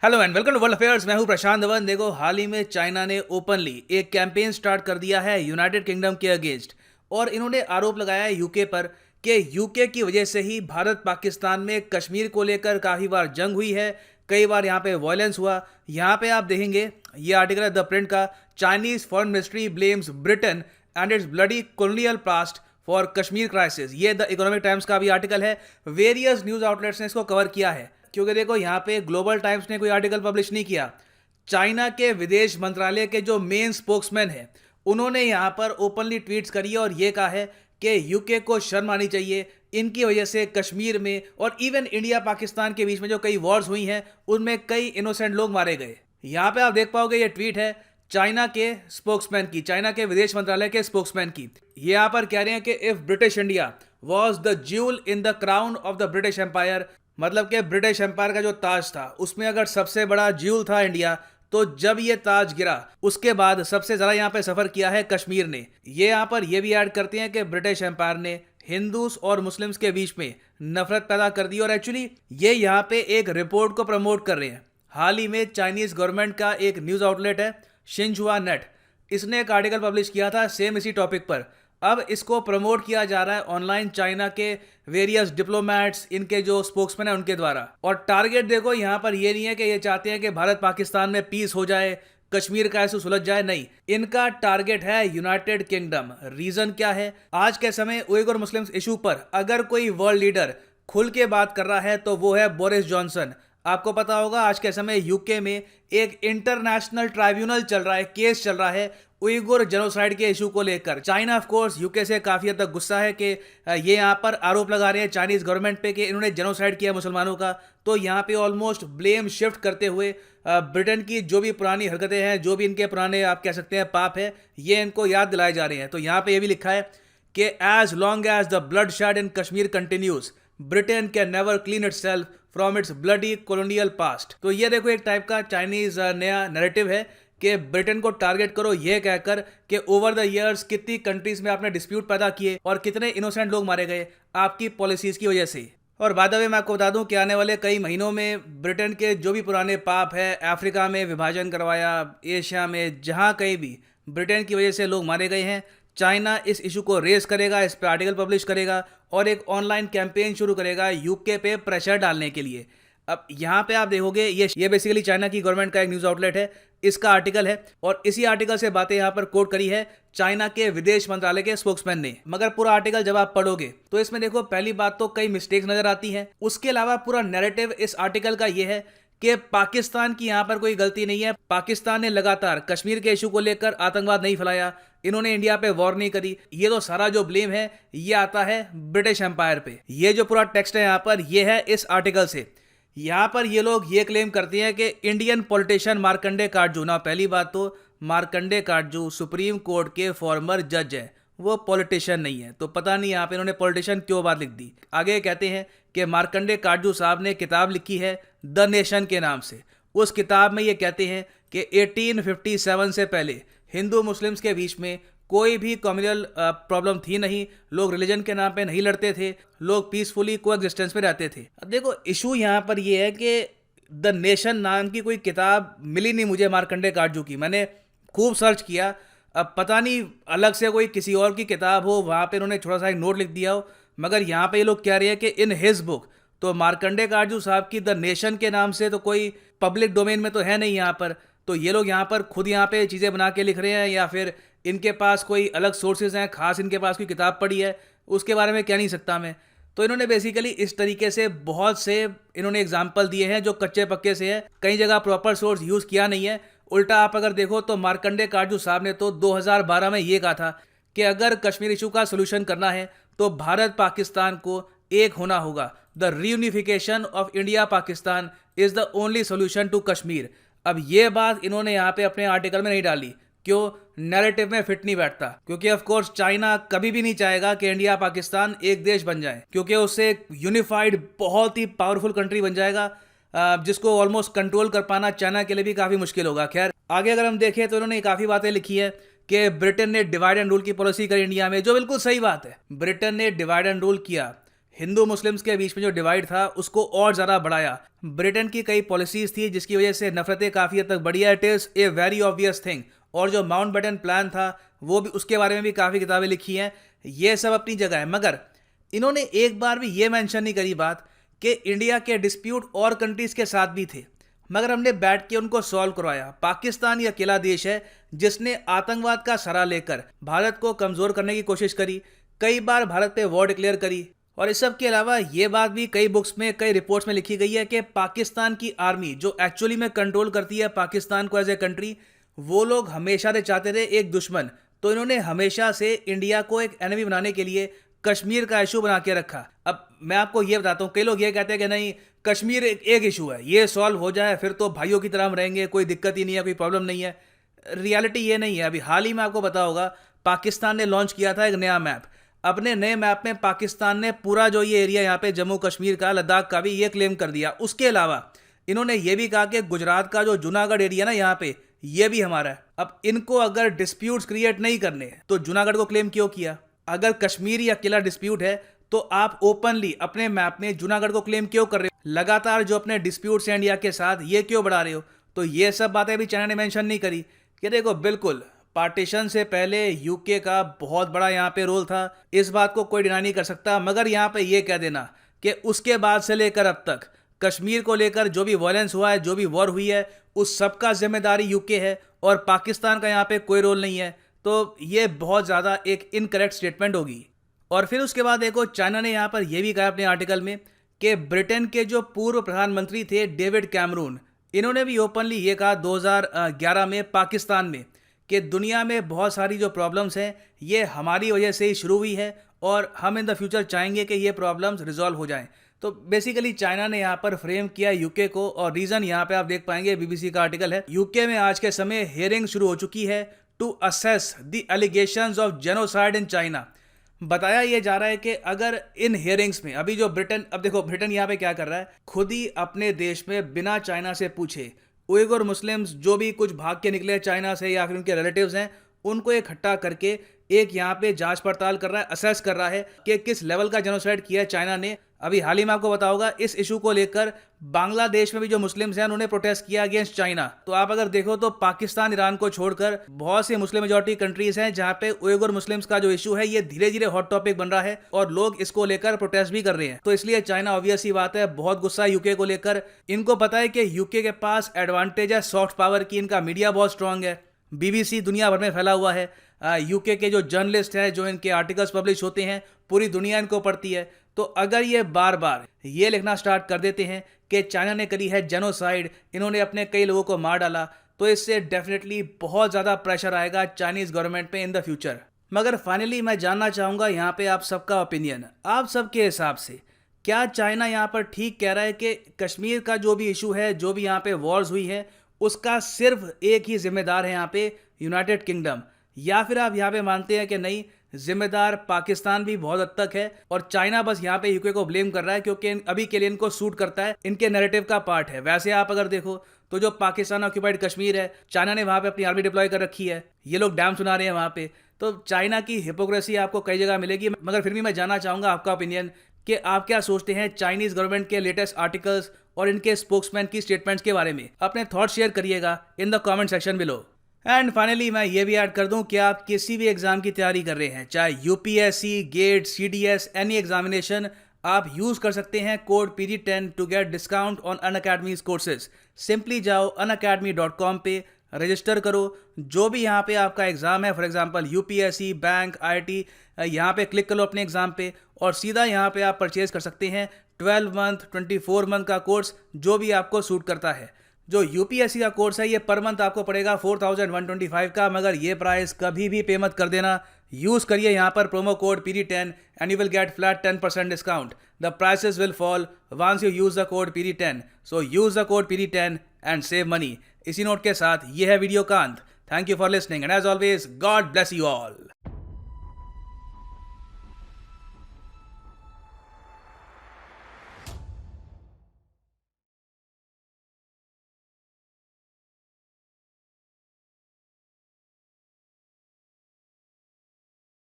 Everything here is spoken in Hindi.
Hello and welcome to world affairs. मैं हूं प्रशांत धवन। देखो, हाल ही में चाइना ने ओपनली एक कैंपेन स्टार्ट कर दिया है यूनाइटेड किंगडम के अगेंस्ट, और इन्होंने आरोप लगाया है यूके पर कि यूके की वजह से ही भारत पाकिस्तान में कश्मीर को लेकर काफ़ी बार जंग हुई है, कई बार यहाँ पे वायलेंस हुआ। यहाँ पे आप देखेंगे, ये आर्टिकल है द प्रिंट का, Chinese foreign ministry blames Britain and it's bloody colonial past for Kashmir crisis. ये द इकोनॉमिक टाइम्स का भी आर्टिकल है। वेरियस न्यूज़ आउटलेट्स ने इसको कवर किया है, क्योंकि देखो यहाँ पे ग्लोबल टाइम्स ने कोई आर्टिकल पब्लिश नहीं किया। चाइना के विदेश मंत्रालय के जो मेन स्पोक्समैन हैं, उन्होंने यहाँ पर ओपनली ट्वीट्स करी है और ये कहा है कि यूके को शर्म आनी चाहिए। इनकी वजह से कश्मीर में और इवन इंडिया पाकिस्तान के बीच में जो कई वॉर्स हुई हैं, उनमें कई इनोसेंट लोग मारे गए। यहाँ पे आप देख पाओगे, ये ट्वीट है चाइना के स्पोक्समैन की, चाइना के विदेश मंत्रालय के स्पोक्समैन की। ये यहाँ पर कह रहे हैं कि if British India was the jewel in the crown of the British empire, मतलब कि ब्रिटिश एम्पायर का जो ताज था उसमें अगर सबसे बड़ा ज्यूल था इंडिया, तो जब ये ताज गिरा उसके बाद सबसे ज़्यादा यहाँ पे सफ़र किया है कश्मीर ने। ये यहाँ पर ये भी ऐड करते हैं कि ब्रिटिश एम्पायर ने हिंदूस और मुस्लिम्स के बीच में नफरत पैदा कर दी, और एक्चुअली ये यहाँ पे एक रिपोर्ट को प्रमोट कर रहे हैं। हाल ही में चाइनीज़ गवर्नमेंट का एक न्यूज़ आउटलेट है शिंजुआ नेट, इसने एक आर्टिकल पब्लिश किया था सेम इसी टॉपिक पर। अब इसको प्रमोट किया जा रहा है ऑनलाइन चाइना के वेरियस डिप्लोमेट्स, इनके जो स्पोक्समैन है उनके द्वारा। और टारगेट देखो यहाँ पर ये नहीं है कि ये चाहते हैं कि भारत पाकिस्तान में पीस हो जाए, कश्मीर का इशू सुलझ जाए, नहीं, इनका टारगेट है यूनाइटेड किंगडम। रीजन क्या है? आज के समय उइगर मुस्लिम्स इशू पर अगर कोई वर्ल्ड लीडर खुल के बात कर रहा है तो वो है बोरिस जॉनसन। आपको पता होगा आज के समय यूके में एक इंटरनेशनल ट्राइब्यूनल चल रहा है, केस चल रहा है उइगुर जेनोसाइड के इशू को लेकर। चाइना ऑफ कोर्स यूके से काफ़ी हद तक गुस्सा है कि ये यहाँ पर आरोप लगा रहे हैं चाइनीज़ गवर्नमेंट पे कि इन्होंने जेनोसाइड किया मुसलमानों का। तो यहाँ पे ऑलमोस्ट ब्लेम शिफ्ट करते हुए ब्रिटेन की जो भी पुरानी हरकतें हैं, जो भी इनके पुराने आप कह सकते हैं पाप है, ये इनको याद दिलाए जा रहे हैं। तो यहाँ पे ये भी लिखा है कि as long as the bloodshed in Kashmir continues, Britain can never clean itself from its bloody colonial past. तो ये देखो एक टाइप का चाइनीज नया नैरेटिव है कि ब्रिटेन को टारगेट करो, यह कहकर कि ओवर द इयर्स कितनी कंट्रीज में आपने डिस्प्यूट पैदा किए और कितने इनोसेंट लोग मारे गए आपकी पॉलिसीज की वजह से। और बाद में मैं आपको बता दूं कि आने वाले कई महीनों में ब्रिटेन के जो भी पुराने पाप है, अफ्रीका में विभाजन करवाया, एशिया में जहां कहीं भी ब्रिटेन की वजह से लोग मारे गए हैं, चाइना इस इशू को रेज करेगा, इस पर आर्टिकल पब्लिश करेगा और एक ऑनलाइन कैंपेन शुरू करेगा यूके पे प्रेशर डालने के लिए। अब यहाँ पे आप देखोगे, ये बेसिकली चाइना की गवर्नमेंट का एक न्यूज़ आउटलेट है, इसका आर्टिकल है, और इसी आर्टिकल से बातें यहाँ पर कोट करी है चाइना के विदेश मंत्रालय के स्पोक्समैन ने। मगर पूरा आर्टिकल जब आप पढ़ोगे तो इसमें देखो, पहली बात तो कई मिस्टेक्स नजर आती हैं। उसके अलावा पूरा नैरेटिव इस आर्टिकल का ये है कि पाकिस्तान की यहाँ पर कोई गलती नहीं है। पाकिस्तान ने लगातार कश्मीर के इशू को लेकर आतंकवाद नहीं फैलाया, इन्होंने इंडिया पे वॉर नहीं करी। ये तो सारा जो ब्लेम है ये आता है ब्रिटिश एम्पायर पे। ये जो पूरा टेक्स्ट है यहाँ पर, ये है इस आर्टिकल से। यहाँ पर ये लोग ये क्लेम करते हैं कि इंडियन पॉलिटिशियन मार्कंडे काटजू, ना पहली बात तो मार्कंडे काटजू सुप्रीम कोर्ट के फॉर्मर जज है, वो पॉलिटिशियन नहीं है। तो पता नहीं यहाँ पे इन्होंने पॉलिटिशियन क्यों बात लिख दी। आगे कहते हैं कि मार्कंडे काटजू साहब ने किताब लिखी है द नेशन के नाम से। उस किताब में ये कहते हैं कि 1857 से पहले हिंदू मुस्लिम्स के बीच में कोई भी कम्युनल प्रॉब्लम थी नहीं, लोग रिलीजन के नाम पे नहीं लड़ते थे, लोग पीसफुली को एग्जिस्टेंस में रहते थे। अब देखो, इशू यहाँ पर ये है कि द नेशन नाम की कोई किताब मिली नहीं मुझे मार्कंडे काटजू की। मैंने खूब सर्च किया, अब पता नहीं अलग से कोई किसी और की किताब हो, वहाँ पे उन्होंने छोटा सा एक नोट लिख दिया हो। मगर यहाँ पे ये लोग कह रहे हैं कि इन हिज बुक, तो मार्कंडे काटजू साहब की द नेशन के नाम से तो कोई पब्लिक डोमेन में तो है नहीं यहाँ पर। तो ये लोग यहाँ पर खुद यहाँ पे चीज़ें बना के लिख रहे हैं, या फिर इनके पास कोई अलग सोर्सेज हैं, खास इनके पास कोई किताब पढ़ी है, उसके बारे में कह नहीं सकता मैं। तो इन्होंने बेसिकली इस तरीके से बहुत से इन्होंने एग्जाम्पल दिए हैं जो कच्चे पक्के से है, कई जगह प्रॉपर सोर्स यूज़ किया नहीं है। उल्टा आप अगर देखो तो मार्कंडे काटजू साहब ने तो 2012 में ये कहा था कि अगर कश्मीर इशू का सोल्यूशन करना है तो भारत पाकिस्तान को एक होना होगा। The reunification of India Pakistan is the only solution to Kashmir. अब ये बात इन्होंने यहाँ पे अपने आर्टिकल में नहीं डाली, क्यों? नैरेटिव में फिट नहीं बैठता, क्योंकि ऑफ कोर्स चाइना कभी भी नहीं चाहेगा कि इंडिया पाकिस्तान एक देश बन जाए, क्योंकि उससे एक यूनिफाइड बहुत ही पावरफुल कंट्री बन जाएगा, जिसको ऑलमोस्ट कंट्रोल कर पाना चाइना के लिए भी काफ़ी मुश्किल होगा। खैर, आगे अगर हम देखें तो इन्होंने काफ़ी बातें लिखी है कि ब्रिटेन ने डिवाइड एंड रूल की पॉलिसी करी इंडिया में, जो बिल्कुल सही बात है। ब्रिटेन ने डिवाइड एंड रूल किया, हिंदू मुस्लिम्स के बीच में जो डिवाइड था उसको और ज़्यादा बढ़ाया। ब्रिटेन की कई पॉलिसीज़ थी जिसकी वजह से नफरतें काफ़ी हद तक बढ़ी है। It is a very obvious thing. और जो माउंटबेटन प्लान था वो भी, उसके बारे में भी काफ़ी किताबें लिखी हैं। ये सब अपनी जगह है, मगर इन्होंने एक बार भी ये मेंशन नहीं करी बात कि इंडिया के डिस्प्यूट और कंट्रीज़ के साथ भी थे, मगर हमने बैठ के उनको सॉल्व करवाया। पाकिस्तान ही अकेला देश है जिसने आतंकवाद का सहारा लेकर भारत को कमज़ोर करने की कोशिश करी, कई बार भारत पे वॉर डिक्लेयर करी। और इस सब के अलावा ये बात भी कई बुक्स में, कई रिपोर्ट्स में लिखी गई है कि पाकिस्तान की आर्मी जो एक्चुअली में कंट्रोल करती है पाकिस्तान को एज ए कंट्री, वो लोग हमेशा से चाहते थे एक दुश्मन। तो इन्होंने हमेशा से इंडिया को एक एनिमी बनाने के लिए कश्मीर का इशू बना के रखा। अब मैं आपको ये बताता हूँ, कई लोग ये कहते हैं कि नहीं, कश्मीर एक इशू है, ये सॉल्व हो जाए फिर तो भाइयों की तरह हम रहेंगे, कोई दिक्कत ही नहीं है, कोई प्रॉब्लम नहीं है। रियलिटी ये नहीं है। अभी हाल ही में आपको पता होगा पाकिस्तान ने लॉन्च किया था एक नया मैप। अपने नए मैप में पाकिस्तान ने पूरा जो ये एरिया यहाँ पे जम्मू कश्मीर का, लद्दाख का भी ये क्लेम कर दिया। उसके अलावा इन्होंने ये भी कहा कि गुजरात का जो जूनागढ़ एरिया ना यहाँ पे, ये भी हमारा है। अब इनको अगर डिस्प्यूट्स क्रिएट नहीं करने तो जूनागढ़ को क्लेम क्यों किया? अगर कश्मीर ही अकेला डिस्प्यूट है तो आप ओपनली अपने मैप में जूनागढ़ को क्लेम क्यों कर रहे हो? लगातार जो अपने डिस्प्यूट्स हैं इंडिया के साथ, ये क्यों बढ़ा रहे हो? तो ये सब बातें भी चाइना ने मेंशन नहीं करी कि देखो, बिल्कुल पार्टीशन से पहले यूके का बहुत बड़ा यहाँ पे रोल था, इस बात को कोई डिनाई नहीं कर सकता। मगर यहाँ पे ये कह देना कि उसके बाद से लेकर अब तक कश्मीर को लेकर जो भी वायलेंस हुआ है, जो भी वॉर हुई है, उस सब का जिम्मेदारी यूके है और पाकिस्तान का यहाँ पे कोई रोल नहीं है, तो ये बहुत ज़्यादा एक इनकरेक्ट स्टेटमेंट होगी। और फिर उसके बाद देखो, चाइना ने यहाँ पर यह भी कहा अपने आर्टिकल में कि ब्रिटेन के जो पूर्व प्रधानमंत्री थे डेविड कैमरून, इन्होंने भी ओपनली ये कहा 2011 में पाकिस्तान में कि दुनिया में बहुत सारी जो प्रॉब्लम्स हैं ये हमारी वजह से ही शुरू हुई है और हम इन द फ्यूचर चाहेंगे कि ये प्रॉब्लम्स रिजॉल्व हो जाएं। तो बेसिकली चाइना ने यहाँ पर फ्रेम किया यूके को, और रीज़न यहाँ पे आप देख पाएंगे, बीबीसी का आर्टिकल है। यूके में आज के समय हियरिंग शुरू हो चुकी है to assess the allegations of genocide in China. बताया ये जा रहा है कि अगर इन हियरिंग्स में अभी जो ब्रिटेन, अब देखो ब्रिटेन यहाँ पे क्या कर रहा है, खुद ही अपने देश में बिना चाइना से पूछे उइगर मुस्लिम्स जो भी कुछ भाग के निकले चाइना से या फिर उनके रिलेटिव्स हैं, उनको इकट्ठा करके एक यहाँ पे जांच पड़ताल कर रहा है, असेस कर रहा है कि किस लेवल का जेनोसाइड किया है चाइना ने। अभी हाल ही में आपको बताओगा इस इशू को लेकर बांग्लादेश में भी जो मुस्लिम्स हैं उन्होंने प्रोटेस्ट किया अगेंस्ट चाइना। तो आप अगर देखो तो पाकिस्तान, ईरान को छोड़कर बहुत सी मुस्लिम मेजॉरिटी कंट्रीज हैं जहां पे उइगर मुस्लिम्स का जो इशू है ये धीरे धीरे हॉट टॉपिक बन रहा है और लोग इसको लेकर प्रोटेस्ट भी कर रहे हैं। तो इसलिए चाइना ऑब्वियस ही बात है बहुत गुस्सा है यूके को लेकर। इनको पता है कि यूके के पास एडवांटेज है सॉफ्ट पावर की, इनका मीडिया बहुत स्ट्रांग है, बीबीसी दुनिया भर में फैला हुआ है, यूके के जो जर्नलिस्ट हैं, जो इनके आर्टिकल्स पब्लिश होते हैं, पूरी दुनिया इनको पढ़ती है। तो अगर ये बार बार ये लिखना स्टार्ट कर देते हैं कि चाइना ने करी है जेनोसाइड, इन्होंने अपने कई लोगों को मार डाला, तो इससे डेफिनेटली बहुत ज़्यादा प्रेशर आएगा चाइनीज़ गवर्नमेंट पे इन द फ्यूचर। मगर फाइनली मैं जानना चाहूँगा यहाँ पे आप सबका ओपिनियन, आप सबके हिसाब से क्या चाइना यहाँ पर ठीक कह रहा है कि कश्मीर का जो भी इशू है, जो भी यहाँ पे वॉर्स हुई है, उसका सिर्फ एक ही जिम्मेदार है यहाँ पे यूनाइटेड किंगडम, या फिर आप यहाँ पे मानते हैं कि नहीं, जिम्मेदार पाकिस्तान भी बहुत हद तक है और चाइना बस यहाँ पे यूके को ब्लेम कर रहा है क्योंकि अभी के लिए इनको सूट करता है, इनके नैरेटिव का पार्ट है। वैसे आप अगर देखो तो जो पाकिस्तान ऑक्यूपाइड कश्मीर है, चाइना ने वहाँ पे अपनी आर्मी डिप्लॉय कर रखी है, ये लोग डैम सुना रहे हैं वहाँ पे। तो चाइना की हिपोक्रेसी आपको कई जगह मिलेगी। मगर फिर भी मैं जानना चाहूँगा आपका ओपिनियन कि आप क्या सोचते हैं चाइनीज़ गवर्नमेंट के लेटेस्ट आर्टिकल्स और इनके स्पोक्समैन की स्टेटमेंट्स के बारे में। अपने थॉट्स शेयर करिएगा in the comment section below. And finally मैं ये भी ऐड कर दूं कि आप किसी भी एग्जाम की तैयारी कर रहे हैं, चाहे UPSC, GATE, CDS, any examination, आप यूज कर सकते हैं code PG10 to get discount on Unacademy's courses. Simply जाओ unacademy.com पे रजिस्टर करो, जो भी यहाँ पे आपका एग्जाम है, for example UPSC, bank, IIT, यहाँ पे क्लिक करो अपने एग्जाम पे और सीधा यहाँ पे आप परचेज कर सकते हैं 12 मंथ, 24 मंथ का कोर्स, जो भी आपको सूट करता है। जो यूपीएससी का कोर्स है ये पर मंथ आपको पड़ेगा 4125 का, मगर ये प्राइस कभी भी पे मत कर देना। यूज करिए यहाँ पर promo code PG10 and you will get flat 10% discount. The prices will fall once you use the code PG10, so use the code PG10 and save money. इसी नोट के साथ ये है वीडियो का अंत। Thank you for listening and as always God bless you all.